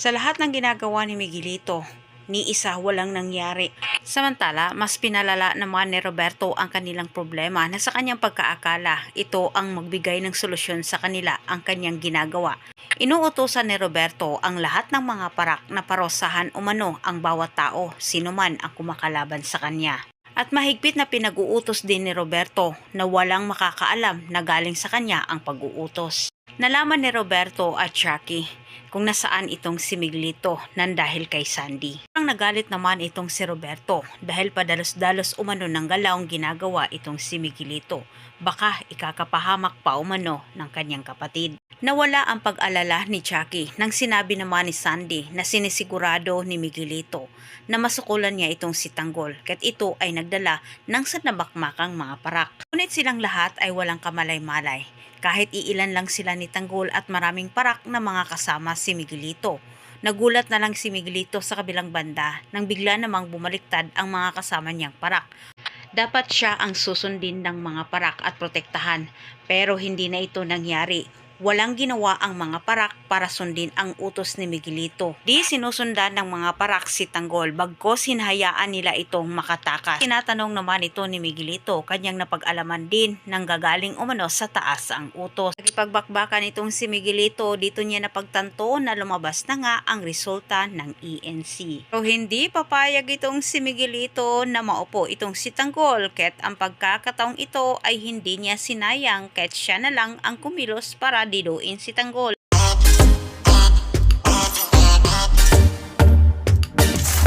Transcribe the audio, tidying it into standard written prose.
Sa lahat ng ginagawa ni Miguelito, ni isa walang nangyari. Samantala, mas pinalala naman ni Roberto ang kanilang problema na sa kanyang pagkaakala, ito ang magbigay ng solusyon sa kanila ang kanyang ginagawa. Inuutosan ni Roberto ang lahat ng mga parak na parosahan umano ang bawat tao, sino man ang kumakalaban sa kanya. At mahigpit na pinag-uutos din ni Roberto na walang makakaalam na galing sa kanya ang pag-uutos. Nalaman ni Roberto at Chucky kung nasaan itong si Miguelito nang dahil kay Sandy. Ang nagalit naman itong si Roberto dahil padalos-dalos umano ng galaong ginagawa itong si Miguelito. Baka ikakapahamak pa umano ng kanyang kapatid. Nawala ang pag-alala ni Chucky nang sinabi naman ni Sandy na sinisigurado ni Miguelito na masukulan niya itong si Tanggol kahit ito ay nagdala ng sanabakmakang mga parak. Ngunit silang lahat ay walang kamalay-malay. Kahit iilan lang sila ni Tanggol at maraming parak na mga kasama si Miguelito. Nagulat na lang si Miguelito sa kabilang banda nang bigla namang bumaliktad ang mga kasama niyang parak. Dapat siya ang susundin ng mga parak at protektahan, pero hindi na ito nangyari. Walang ginawa ang mga parak para sundin ang utos ni Miguelito. Di sinusundan ng mga parak si Tanggol, bagkos hinahayaan nila itong makatakas. Tinatanong naman ito ni Miguelito, kanyang napag-alaman din nang gagaling umano sa taas ang utos. Nagipagbakbakan itong si Miguelito, dito niya napagtanto na lumabas na nga ang resulta ng ENC. So hindi papayag itong si Miguelito na maupo itong si Tanggol, kahit ang pagkakataong ito ay hindi niya sinayang kahit siya na lang ang kumilos para diduin si Tanggol.